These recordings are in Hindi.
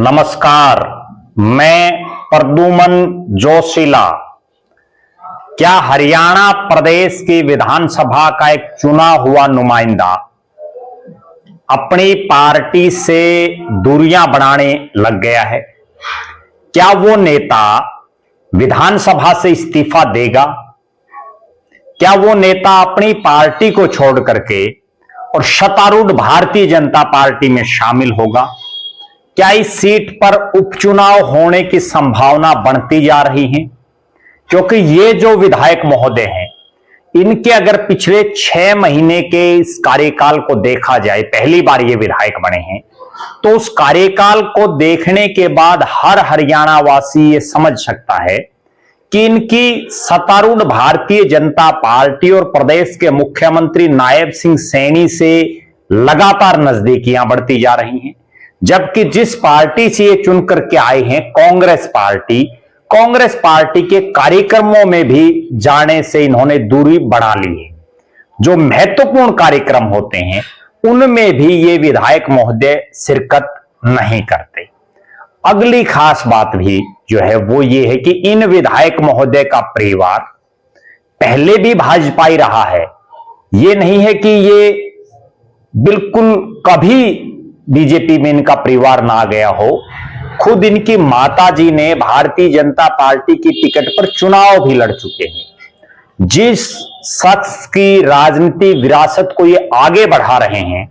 नमस्कार, मैं प्रद्युमन जोशीला। क्या हरियाणा प्रदेश की विधानसभा का एक चुना हुआ नुमाइंदा अपनी पार्टी से दूरियां बनाने लग गया है? क्या वो नेता विधानसभा से इस्तीफा देगा? क्या वो नेता अपनी पार्टी को छोड़ करके और सत्तारूढ़ भारतीय जनता पार्टी में शामिल होगा? क्या इस सीट पर उपचुनाव होने की संभावना बढ़ती जा रही है? क्योंकि ये जो विधायक महोदय हैं, इनके अगर पिछले 6 महीने के इस कार्यकाल को देखा जाए, पहली बार ये विधायक बने हैं, तो उस कार्यकाल को देखने के बाद हर हरियाणा वासी ये समझ सकता है कि इनकी सत्तारूढ़ भारतीय जनता पार्टी और प्रदेश के मुख्यमंत्री नायब सिंह सैनी से लगातार नजदीकियां बढ़ती जा रही हैं। जबकि जिस पार्टी से ये चुन करके आए हैं, कांग्रेस पार्टी के कार्यक्रमों में भी जाने से इन्होंने दूरी बढ़ा ली है। जो महत्वपूर्ण कार्यक्रम होते हैं उनमें भी ये विधायक महोदय शिरकत नहीं करते। अगली खास बात भी जो है वो ये है कि इन विधायक महोदय का परिवार पहले भी भाजपाई रहा है। ये नहीं है कि ये बिल्कुल कभी बीजेपी में इनका परिवार ना गया हो। खुद इनकी माताजी ने भारतीय जनता पार्टी की टिकट पर चुनाव भी लड़ चुके हैं। जिस शख्स की राजनीति विरासत को ये आगे बढ़ा रहे हैं,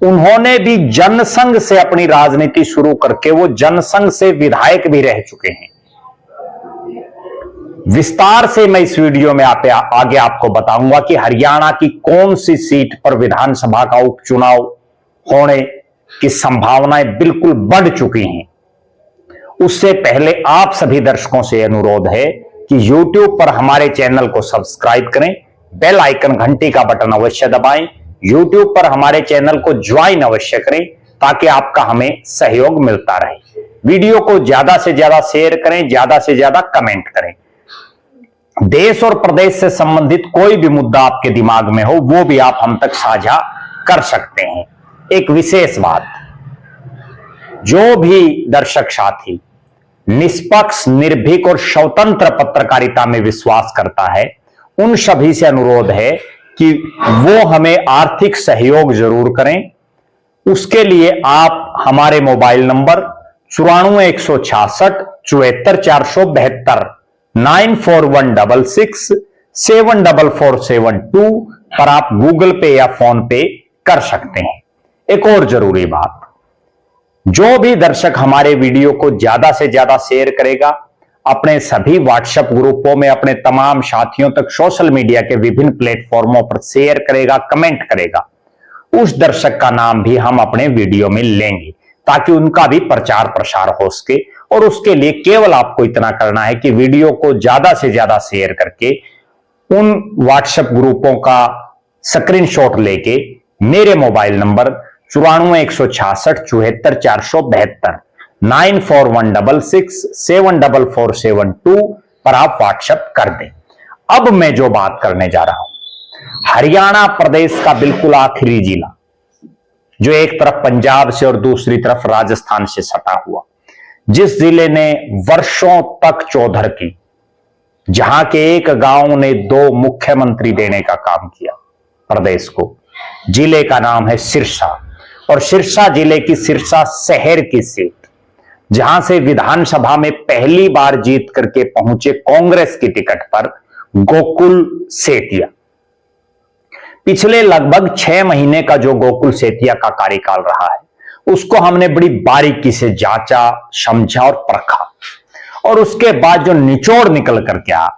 उन्होंने भी जनसंघ से अपनी राजनीति शुरू करके वो जनसंघ से विधायक भी रह चुके हैं। विस्तार से मैं इस वीडियो में आगे आपको बताऊंगा कि हरियाणा की कौन सी सीट पर विधानसभा का उपचुनाव होने की संभावनाएं बिल्कुल बढ़ चुकी हैं। उससे पहले आप सभी दर्शकों से अनुरोध है कि YouTube पर हमारे चैनल को सब्सक्राइब करें, बेल आइकन घंटी का बटन अवश्य दबाएं, YouTube पर हमारे चैनल को ज्वाइन अवश्य करें ताकि आपका हमें सहयोग मिलता रहे। वीडियो को ज्यादा से ज्यादा शेयर करें, ज्यादा से ज्यादा कमेंट करें। देश और प्रदेश से संबंधित कोई भी मुद्दा आपके दिमाग में हो वो भी आप हम तक साझा कर सकते हैं। एक विशेष बात, जो भी दर्शक साथी निष्पक्ष, निर्भीक और स्वतंत्र पत्रकारिता में विश्वास करता है, उन सभी से अनुरोध है कि वो हमें आर्थिक सहयोग जरूर करें। उसके लिए आप हमारे मोबाइल नंबर 94 166 74 472 9416 74472 पर आप गूगल पे या फोन पे कर सकते हैं। एक और जरूरी बात, जो भी दर्शक हमारे वीडियो को ज्यादा से ज्यादा शेयर करेगा, अपने सभी व्हाट्सएप ग्रुपों में अपने तमाम साथियों तक सोशल मीडिया के विभिन्न प्लेटफॉर्मों पर शेयर करेगा, कमेंट करेगा, उस दर्शक का नाम भी हम अपने वीडियो में लेंगे ताकि उनका भी प्रचार प्रसार हो सके। और उसके लिए केवल आपको इतना करना है कि वीडियो को ज्यादा से ज्यादा शेयर करके उन व्हाट्सएप ग्रुपों का स्क्रीनशॉट लेके मेरे मोबाइल नंबर 94 166 74 472 9416 74472 पर आप व्हाट्सएप कर दें। अब मैं जो बात करने जा रहा हूं, हरियाणा प्रदेश का बिल्कुल आखिरी जिला, जो एक तरफ पंजाब से और दूसरी तरफ राजस्थान से सटा हुआ, जिस जिले ने वर्षों तक चौधर की, जहां के एक गांव ने 2 मुख्यमंत्री देने का काम किया प्रदेश को। जिले का नाम है सिरसा, और सिरसा जिले की सिरसा शहर की सीट, जहां से विधानसभा में पहली बार जीत करके पहुंचे कांग्रेस की टिकट पर गोकुल सेतिया। पिछले लगभग 6 महीने का जो गोकुल सेतिया का कार्यकाल रहा है, उसको हमने बड़ी बारीकी से जांचा, समझा और परखा। और उसके बाद जो निचोड़ निकल करके आया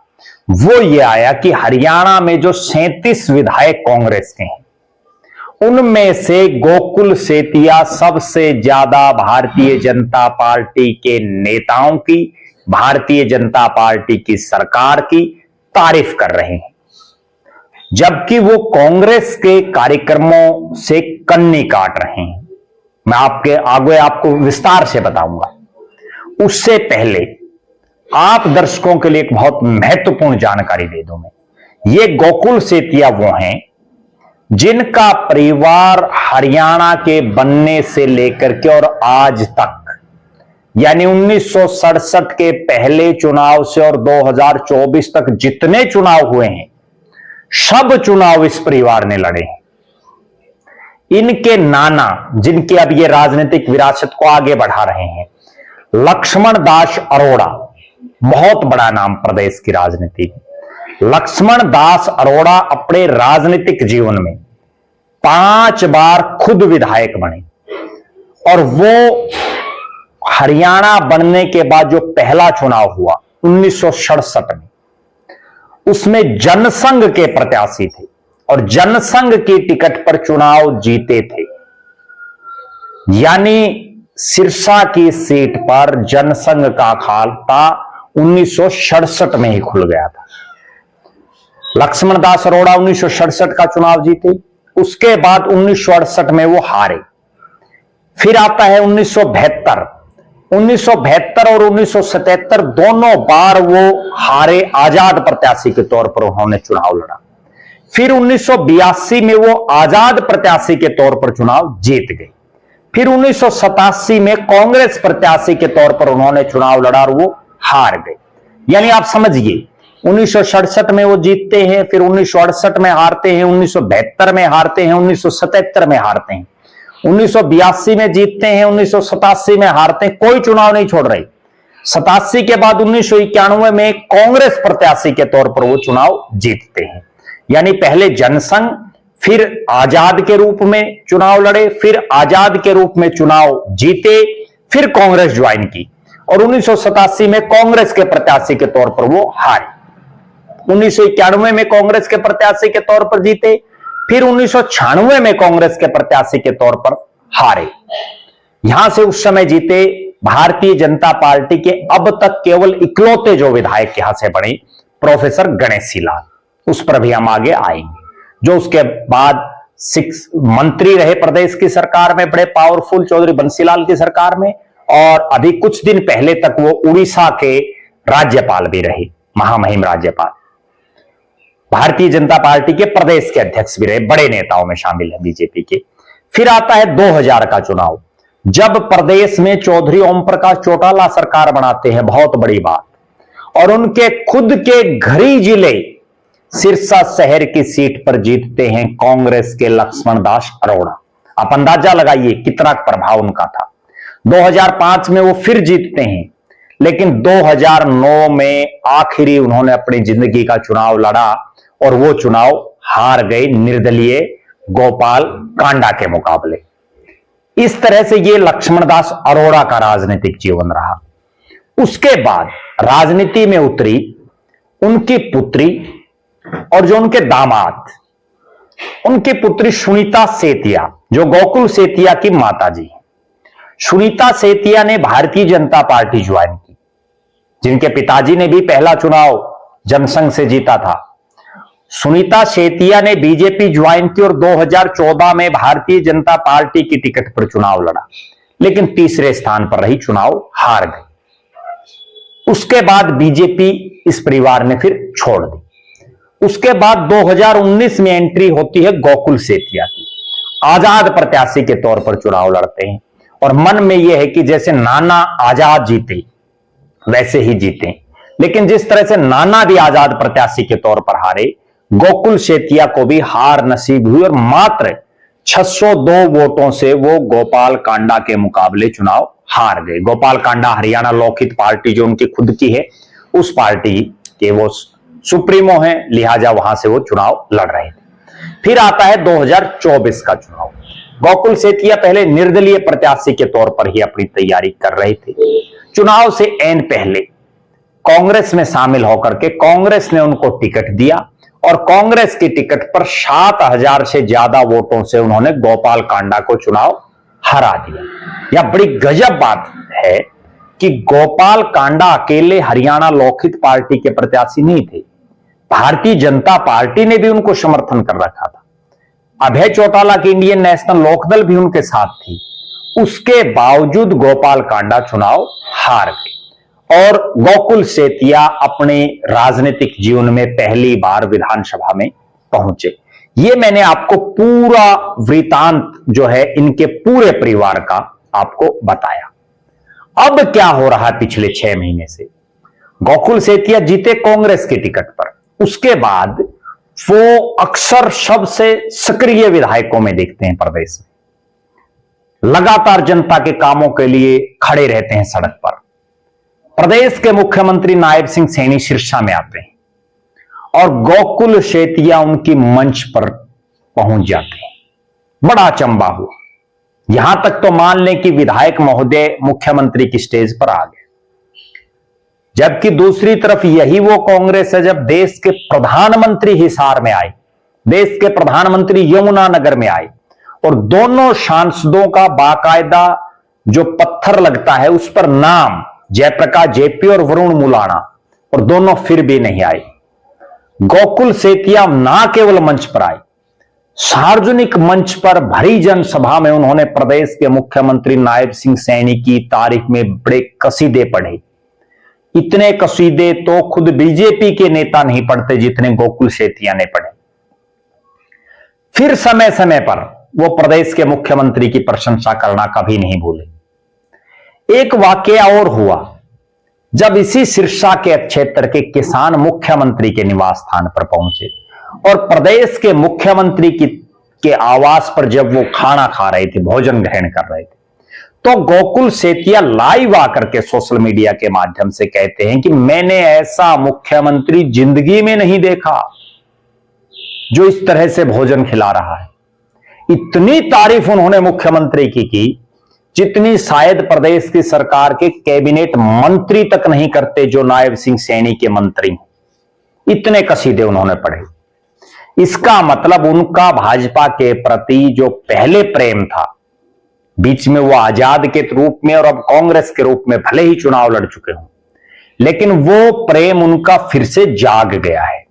वो ये आया कि हरियाणा में जो 37 विधायक कांग्रेस के हैं, उनमें से गोकुल सेतिया सबसे ज्यादा भारतीय जनता पार्टी के नेताओं की, भारतीय जनता पार्टी की सरकार की तारीफ कर रहे हैं, जबकि वो कांग्रेस के कार्यक्रमों से कन्नी काट रहे हैं। मैं आपके आगे आपको विस्तार से बताऊंगा। उससे पहले आप दर्शकों के लिए एक बहुत महत्वपूर्ण जानकारी दे दूं मैं। ये गोकुल सेतिया वो हैं जिनका परिवार हरियाणा के बनने से लेकर के और आज तक यानी 1967 के पहले चुनाव से और 2024 तक जितने चुनाव हुए हैं, सब चुनाव इस परिवार ने लड़े हैं। इनके नाना, जिनके अब ये राजनीतिक विरासत को आगे बढ़ा रहे हैं, लक्ष्मण दास अरोड़ा, बहुत बड़ा नाम प्रदेश की राजनीति में। लक्ष्मण दास अरोड़ा अपने राजनीतिक जीवन में 5 बार खुद विधायक बने और वो हरियाणा बनने के बाद जो पहला चुनाव हुआ 1967 में, उसमें जनसंघ के प्रत्याशी थे और जनसंघ की टिकट पर चुनाव जीते थे। यानी सिरसा की सीट पर जनसंघ का खाता 1967 में ही खुल गया था। लक्ष्मण दास अरोड़ा 1967 का चुनाव जीते, उसके बाद 1968 में वो हारे। फिर आता है 1972 और 1977, दोनों बार वो हारे, आजाद प्रत्याशी के तौर पर उन्होंने चुनाव लड़ा। फिर 1982 में वो आजाद प्रत्याशी के तौर पर चुनाव जीत गए। फिर 1987 में कांग्रेस प्रत्याशी के तौर पर उन्होंने चुनाव लड़ा और वो हार गए। यानी आप समझिए, 1967 में वो जीतते हैं, फिर 1968 में हारते हैं, 1972 में हारते हैं, 1977 में हारते हैं, 1982 में जीतते हैं, 1987 में हारते हैं, कोई चुनाव नहीं छोड़ रहे। 87 के बाद 1991 में कांग्रेस प्रत्याशी के तौर पर वो चुनाव जीतते हैं। यानी पहले जनसंघ, फिर आजाद के रूप में चुनाव लड़े, फिर आजाद के रूप में चुनाव जीते, फिर कांग्रेस ज्वाइन की और 1987 में कांग्रेस के प्रत्याशी के तौर पर वो हारे। 1991 में कांग्रेस के प्रत्याशी के तौर पर जीते, फिर 1996 में कांग्रेस के प्रत्याशी के तौर पर हारे। यहां से उस समय जीते भारतीय जनता पार्टी के अब तक केवल इकलौते जो विधायक यहां से बने, प्रोफेसर गणेशी लाल, उस पर भी हम आगे आएंगे, जो उसके बाद मंत्री रहे प्रदेश की सरकार में, बड़े पावरफुल, चौधरी बंसीलाल की सरकार में, और अभी कुछ दिन पहले तक वो उड़ीसा के राज्यपाल भी रहे, महामहिम राज्यपाल। भारतीय जनता पार्टी के प्रदेश के अध्यक्ष भी रहे, बड़े नेताओं में शामिल है बीजेपी के। फिर आता है 2000 का चुनाव, जब प्रदेश में चौधरी ओम प्रकाश चौटाला सरकार बनाते हैं, बहुत बड़ी बात, और उनके खुद के घरी जिले सिरसा शहर की सीट पर जीतते हैं कांग्रेस के लक्ष्मण दास अरोड़ा। आप अंदाजा लगाइए कितना प्रभाव उनका था। 2005 में वो फिर जीतते हैं, लेकिन 2009 में आखिरी उन्होंने अपनी जिंदगी का चुनाव लड़ा और वो चुनाव हार गए निर्दलीय गोपाल कांडा के मुकाबले। इस तरह से ये लक्ष्मण दास अरोड़ा का राजनीतिक जीवन रहा। उसके बाद राजनीति में उतरी उनकी पुत्री और जो उनके दामाद, उनकी पुत्री सुनीता सेतिया, जो गोकुल सेतिया की माताजी है। सुनीता सेतिया ने भारतीय जनता पार्टी ज्वाइन की, जिनके पिताजी ने भी पहला चुनाव जनसंघ से जीता था। सुनीता सेतिया ने बीजेपी ज्वाइन की और 2014 में भारतीय जनता पार्टी की टिकट पर चुनाव लड़ा, लेकिन तीसरे स्थान पर रही, चुनाव हार गई। उसके बाद बीजेपी इस परिवार ने फिर छोड़ दी। उसके बाद 2019 में एंट्री होती है गोकुल सेतिया की, आजाद प्रत्याशी के तौर पर चुनाव लड़ते हैं और मन में यह है कि जैसे नाना आजाद जीते वैसे ही जीते, लेकिन जिस तरह से नाना भी आजाद प्रत्याशी के तौर पर हारे, गोकुल सेतिया को भी हार नसीब हुई और मात्र 602 वोटों से वो गोपाल कांडा के मुकाबले चुनाव हार गए। गोपाल कांडा हरियाणा लोकहित पार्टी जो उनकी खुद की है, उस पार्टी के वो सुप्रीमो हैं, लिहाजा वहां से वो चुनाव लड़ रहे थे। फिर आता है 2024 का चुनाव। गोकुल सेतिया पहले निर्दलीय प्रत्याशी के तौर पर ही अपनी तैयारी कर रहे थे। चुनाव से ऐन पहले कांग्रेस में शामिल होकर के कांग्रेस ने उनको टिकट दिया और कांग्रेस की टिकट पर 7000 से ज्यादा वोटों से उन्होंने गोपाल कांडा को चुनाव हरा दिया। यह बड़ी गजब बात है कि गोपाल कांडा अकेले हरियाणा लोकहित पार्टी के प्रत्याशी नहीं थे, भारतीय जनता पार्टी ने भी उनको समर्थन कर रखा था। अभय चौटाला की इंडियन नेशनल लोकदल भी उनके साथ थी। उसके बावजूद गोपाल कांडा चुनाव हार गए और गोकुल सेतिया अपने राजनीतिक जीवन में पहली बार विधानसभा में पहुंचे। ये मैंने आपको पूरा वृतांत जो है इनके पूरे परिवार का आपको बताया। अब क्या हो रहा है पिछले 6 महीने से, गोकुल सेतिया जीते कांग्रेस के टिकट पर, उसके बाद वो अक्सर सबसे सक्रिय विधायकों में देखते हैं प्रदेश में, लगातार जनता के कामों के लिए खड़े रहते हैं सड़क पर। प्रदेश के मुख्यमंत्री नायब सिंह सैनी सिरसा में आते हैं और गोकुल सेतिया उनकी मंच पर पहुंच जाते हैं। बड़ा अचंबा हुआ, यहां तक तो मान लें कि विधायक महोदय मुख्यमंत्री की स्टेज पर आ गए, जबकि दूसरी तरफ यही वो कांग्रेस है जब देश के प्रधानमंत्री हिसार में आए, देश के प्रधानमंत्री यमुनानगर में आए और दोनों सांसदों का बाकायदा जो पत्थर लगता है उस पर नाम जयप्रकाश जेपी और वरुण मुलाणा, और दोनों फिर भी नहीं आए। गोकुल सेतिया ना केवल मंच पर आए, सार्वजनिक मंच पर भरी जनसभा में उन्होंने प्रदेश के मुख्यमंत्री नायब सिंह सैनी की तारीफ में बड़े कसीदे पढ़े। इतने कसीदे तो खुद बीजेपी के नेता नहीं पढ़ते जितने गोकुल सेतिया ने पढ़े। फिर समय समय पर वो प्रदेश के मुख्यमंत्री की प्रशंसा करना कभी नहीं भूले। एक वाकया और हुआ, जब इसी सिरसा के क्षेत्र के किसान मुख्यमंत्री के निवास स्थान पर पहुंचे और प्रदेश के मुख्यमंत्री के आवास पर जब वो खाना खा रहे थे, भोजन ग्रहण कर रहे थे, तो गोकुल सेतिया लाइव आकर के सोशल मीडिया के माध्यम से कहते हैं कि मैंने ऐसा मुख्यमंत्री जिंदगी में नहीं देखा जो इस तरह से भोजन खिला रहा है। इतनी तारीफ उन्होंने मुख्यमंत्री की जितनी शायद प्रदेश की सरकार के कैबिनेट मंत्री तक नहीं करते जो नायब सिंह सैनी के मंत्री हैं। इतने कसीदे उन्होंने पढ़े। इसका मतलब उनका भाजपा के प्रति जो पहले प्रेम था, बीच में वो आजाद के रूप में और अब कांग्रेस के रूप में भले ही चुनाव लड़ चुके हों, लेकिन वो प्रेम उनका फिर से जाग गया है।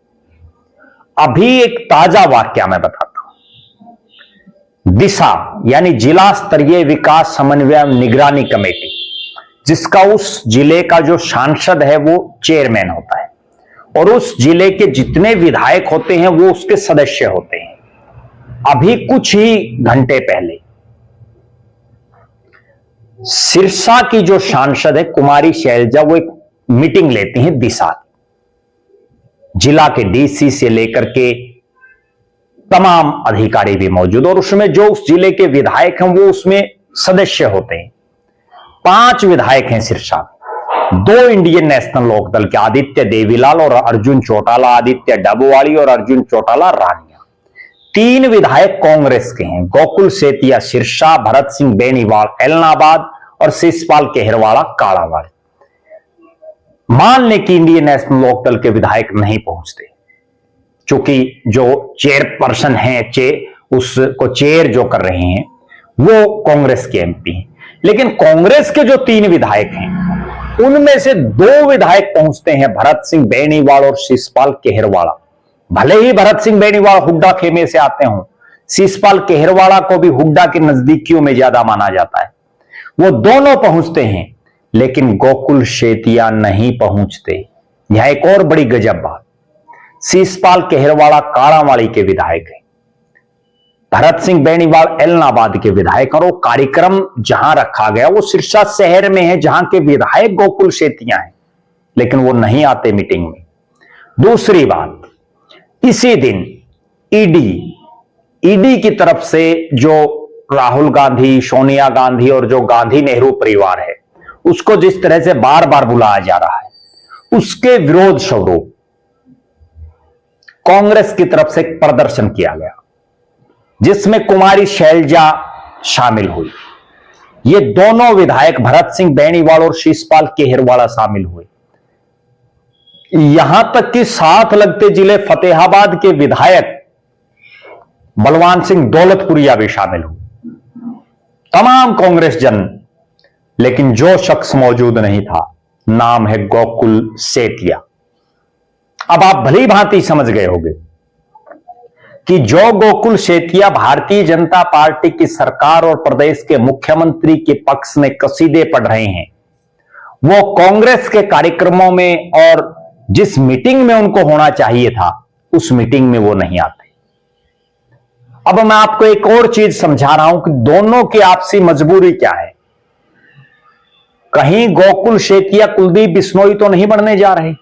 अभी एक ताजा वाकया मैं बताता हूं। दिशा यानी जिला स्तरीय विकास समन्वय निगरानी कमेटी, जिसका उस जिले का जो सांसद है वो चेयरमैन होता है और उस जिले के जितने विधायक होते हैं वो उसके सदस्य होते हैं। अभी कुछ ही घंटे पहले सिरसा की जो सांसद है कुमारी शैलजा, वो एक मीटिंग लेती हैं दिशा, जिला के डीसी से लेकर के तमाम अधिकारी भी मौजूद, और उसमें जो उस जिले के विधायक हैं वो उसमें सदस्य होते हैं। 5 विधायक हैं सिरसा में, 2 इंडियन नेशनल लोकदल के आदित्य देवीलाल और अर्जुन चौटाला, आदित्य डबवाड़ी और अर्जुन चौटाला रानिया। 3 विधायक कांग्रेस के हैं, गोकुल सेतिया सिरसा, भरत सिंह बेनीवाल एलनाबाद और शिषपाल केहरवाड़ा कालावाड़। मान लें कि इंडियन नेशनल लोकदल के विधायक नहीं पहुंचते, चूंकि जो चेयरपर्सन है उसको चेयर जो कर रहे हैं वो कांग्रेस के एमपी हैं, लेकिन कांग्रेस के जो 3 विधायक हैं उनमें से 2 विधायक पहुंचते हैं, भरत सिंह बेनीवाल और शिषपाल केहरवाड़ा। भले ही भरत सिंह बेनीवाल हुड्डा खेमे से आते हों, शिषपाल केहरवाड़ा को भी हुड्डा के नजदीकियों में ज्यादा माना जाता है, वो दोनों पहुंचते हैं, लेकिन गोकुल सेतिया नहीं पहुंचते। यह एक और बड़ी गजब बात, शिषपाल केहरवाड़ा काड़ावाड़ी के विधायक हैं, भरत सिंह बेनीवाल एलनाबाद के विधायक, और वो कार्यक्रम जहां रखा गया वो सिरसा शहर में है जहां के विधायक गोकुल सेतिया हैं, लेकिन वो नहीं आते मीटिंग में। दूसरी बात, इसी दिन ईडी की तरफ से जो राहुल गांधी, सोनिया गांधी और जो गांधी नेहरू परिवार है उसको जिस तरह से बार बार बुलाया जा रहा है, उसके विरोध स्वरूप कांग्रेस की तरफ से एक प्रदर्शन किया गया जिसमें कुमारी शैलजा शामिल हुई। ये दोनों विधायक भरत सिंह बेनीवाल और शिषपाल केहरवाड़ा शामिल हुए। यहां तक कि साथ लगते जिले फतेहाबाद के विधायक बलवान सिंह दौलतपुरिया भी शामिल हुए। तमाम कांग्रेस जन, लेकिन जो शख्स मौजूद नहीं था नाम है गोकुल सेतिया। अब आप भली भांति समझ गए होंगे कि जो गोकुल सेतिया भारतीय जनता पार्टी की सरकार और प्रदेश के मुख्यमंत्री के पक्ष में कसीदे पढ़ रहे हैं, वो कांग्रेस के कार्यक्रमों में और जिस मीटिंग में उनको होना चाहिए था उस मीटिंग में वो नहीं आते। अब मैं आपको एक और चीज समझा रहा हूं कि दोनों की आपसी मजबूरी क्या है। कहीं गोकुल शेतिया कुलदीप बिश्नोई तो नहीं बनने जा रहे,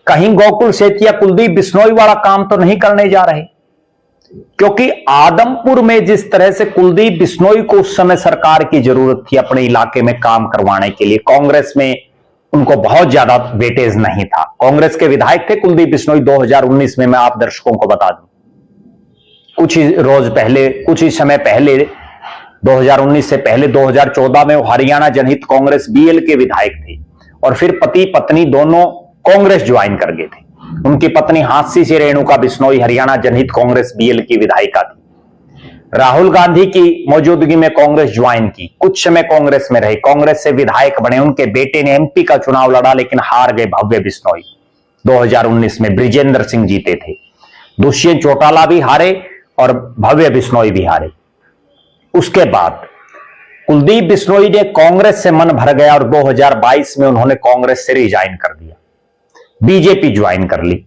कहीं गोकुल शेतिया कुलदीप बिश्नोई वाला काम तो नहीं करने जा रहे, क्योंकि आदमपुर में जिस तरह से कुलदीप बिश्नोई को उस समय सरकार की जरूरत थी अपने इलाके में काम करवाने के लिए, कांग्रेस में उनको बहुत ज्यादा वेटेज नहीं था। कांग्रेस के विधायक थे कुलदीप बिश्नोई 2019 में, मैं आप दर्शकों को बता दूं, कुछ ही समय पहले 2019 से पहले 2014 में वो हरियाणा जनहित कांग्रेस बीएल के विधायक थे और फिर पति पत्नी दोनों कांग्रेस ज्वाइन कर गए थे। उनकी पत्नी हांसी से रेणुका बिश्नोई हरियाणा जनहित कांग्रेस बीएल की विधायिका थी। राहुल गांधी की मौजूदगी में कांग्रेस ज्वाइन की, कुछ समय कांग्रेस में रहे, कांग्रेस से विधायक बने। उनके बेटे ने एमपी का चुनाव लड़ा लेकिन हार गए भव्य बिश्नोई। 2019 में ब्रिजेंद्र सिंह जीते थे, दुष्यंत चौटाला भी हारे और भव्य बिश्नोई भी हारे। उसके बाद कुलदीप बिश्नोई ने कांग्रेस से मन भर गया और 2022 में उन्होंने कांग्रेस से रिजाइन कर दिया, बीजेपी ज्वाइन कर ली।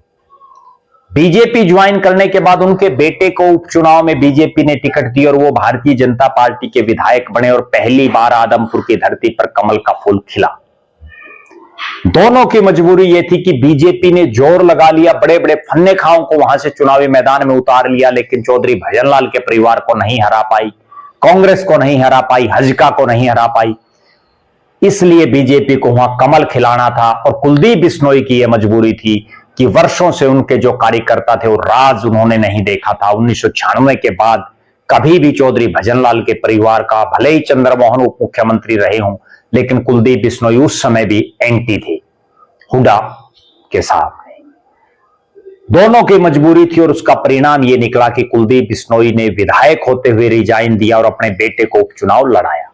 बीजेपी ज्वाइन करने के बाद उनके बेटे को उपचुनाव में बीजेपी ने टिकट दी और वो भारतीय जनता पार्टी के विधायक बने और पहली बार आदमपुर की धरती पर कमल का फूल खिला। दोनों की मजबूरी यह थी कि बीजेपी ने जोर लगा लिया, बड़े बड़े फन्ने खाओं को वहां से चुनावी मैदान में उतार लिया, लेकिन चौधरी भजनलाल के परिवार को नहीं हरा पाई, कांग्रेस को नहीं हरा पाई, हजका को नहीं हरा पाई। इसलिए बीजेपी को वहां कमल खिलाना था और कुलदीप बिश्नोई की यह मजबूरी थी कि वर्षों से उनके जो कार्यकर्ता थे वो राज उन्होंने नहीं देखा था। 1996 के बाद कभी भी चौधरी भजनलाल के परिवार का, भले ही चंद्रमोहन उप मुख्यमंत्री रहे हों, लेकिन कुलदीप बिश्नोई उस समय भी एंटी थे हुड्डा के साथ। दोनों की मजबूरी थी और उसका परिणाम यह निकला कि कुलदीप बिश्नोई ने विधायक होते हुए रिजाइन दिया और अपने बेटे को उपचुनाव लड़ाया।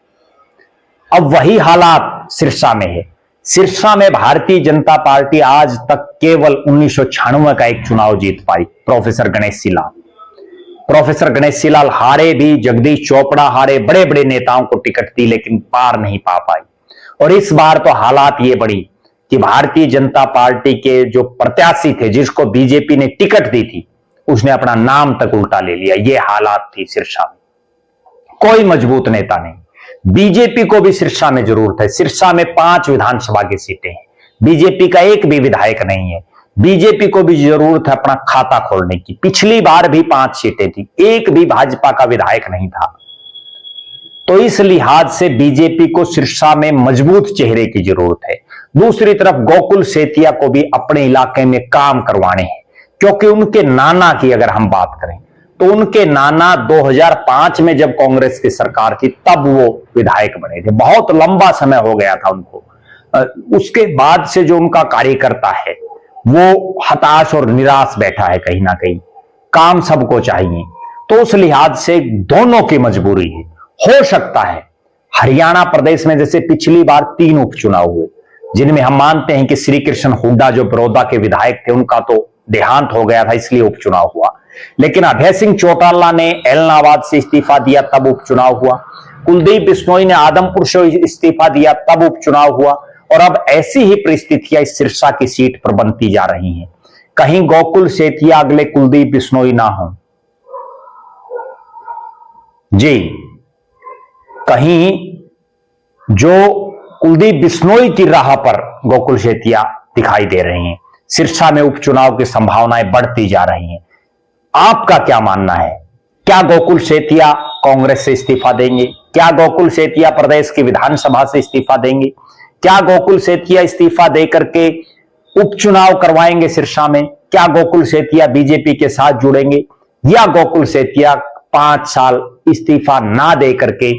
अब वही हालात सिरसा में है। सिरसा में भारतीय जनता पार्टी आज तक केवल 1996 का एक चुनाव जीत पाई, प्रोफेसर गणेश सिलाल हारे भी, जगदीश चोपड़ा हारे, बड़े बड़े नेताओं को टिकट दी लेकिन पार नहीं पा पाई। और इस बार तो हालात ये बड़ी कि भारतीय जनता पार्टी के जो प्रत्याशी थे जिसको बीजेपी ने टिकट दी थी, उसने अपना नाम तक उल्टा ले लिया। ये हालात थी सिरसा में, कोई मजबूत नेता नहीं। बीजेपी को भी सिरसा में जरूरत है। सिरसा में 5 विधानसभा की सीटें हैं, बीजेपी का एक भी विधायक नहीं है। बीजेपी को भी जरूरत है अपना खाता खोलने की। पिछली बार भी 5 सीटें थी, एक भी भाजपा का विधायक नहीं था। तो इस लिहाज से बीजेपी को सिरसा में मजबूत चेहरे की जरूरत है। दूसरी तरफ गोकुल शेतिया को भी अपने इलाके में काम करवाने हैं, क्योंकि उनके नाना की अगर हम बात करें तो उनके नाना 2005 में जब कांग्रेस की सरकार थी तब वो विधायक बने थे, बहुत लंबा समय हो गया था उनको। उसके बाद से जो उनका कार्यकर्ता है वो हताश और निराश बैठा है कहीं ना कहीं, काम सबको चाहिए। तो उस लिहाज से दोनों की मजबूरी है। हो सकता है हरियाणा प्रदेश में जैसे पिछली बार 3 उपचुनाव हुए जिनमें हम मानते हैं कि श्री कृष्ण हुड्डा जो बड़ौदा के विधायक थे उनका तो देहांत हो गया था इसलिए उपचुनाव हुआ, लेकिन अभय सिंह चौटाला ने एलनाबाद से इस्तीफा दिया तब उपचुनाव हुआ, कुलदीप बिश्नोई ने आदमपुर से इस्तीफा दिया तब उपचुनाव हुआ। और अब ऐसी ही परिस्थितियां इस सिरसा की सीट पर बनती जा रही हैं। कहीं गोकुल शेतिया अगले कुलदीप बिश्नोई ना हो जी, कहीं जो कुलदीप बिश्नोई की राह पर गोकुल शेतिया दिखाई दे रहे हैं। सिरसा में उपचुनाव की संभावनाएं बढ़ती जा रही हैं। आपका क्या मानना है? क्या गोकुल शेतिया कांग्रेस से इस्तीफा देंगे? क्या गोकुल शेतिया प्रदेश की विधानसभा से इस्तीफा देंगे? क्या गोकुल शेतिया इस्तीफा देकर के उपचुनाव करवाएंगे सिरसा में? क्या गोकुल शेतिया बीजेपी के साथ जुड़ेंगे या गोकुल शेतिया 5 साल इस्तीफा ना दे करके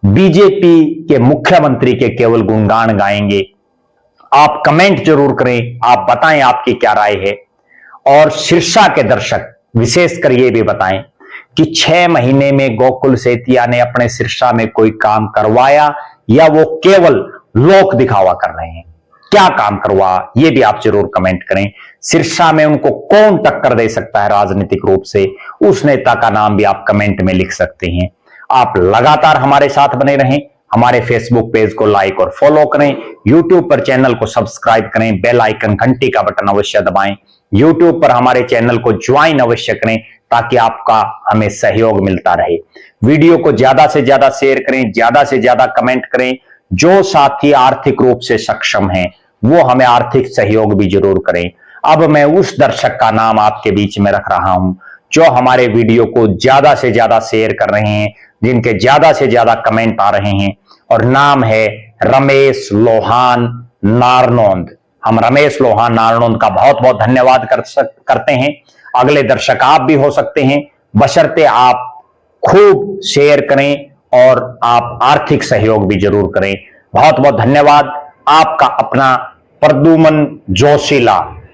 बीजेपी के मुख्यमंत्री के केवल गुणगान गाएंगे? आप कमेंट जरूर करें, आप बताएं आपकी क्या राय है। और सिरसा के दर्शक विशेषकर ये भी बताएं कि 6 महीने में गोकुल शेतिया ने अपने सिरसा में कोई काम करवाया या वो केवल लोक दिखावा कर रहे हैं? क्या काम करवा, ये भी आप जरूर कमेंट करें। सिरसा में उनको कौन टक्कर दे सकता है राजनीतिक रूप से, उस नेता का नाम भी आप कमेंट में लिख सकते हैं। आप लगातार हमारे साथ बने रहें, हमारे फेसबुक पेज को लाइक और फॉलो करें, यूट्यूब पर चैनल को सब्सक्राइब करें, बेल आइकन घंटी का बटन अवश्य दबाएं, यूट्यूब पर हमारे चैनल को ज्वाइन अवश्य करें ताकि आपका हमें सहयोग मिलता रहे। वीडियो को ज्यादा से ज्यादा शेयर करें, ज्यादा से ज्यादा कमेंट करें, जो साथी आर्थिक रूप से सक्षम हैं वो हमें आर्थिक सहयोग भी जरूर करें। अब मैं उस दर्शक का नाम आपके बीच में रख रहा हूं जो हमारे वीडियो को ज्यादा से ज्यादा शेयर कर रहे हैं, जिनके ज्यादा से ज्यादा कमेंट आ रहे हैं, और नाम है रमेश लोहान नारनौंद। हम रमेश लोहान नारनौंद का बहुत बहुत धन्यवाद करते हैं। अगले दर्शक आप भी हो सकते हैं, बशर्ते आप खूब शेयर करें और आप आर्थिक सहयोग भी जरूर करें। बहुत बहुत धन्यवाद। आपका अपना प्रद्युमन जोशीला।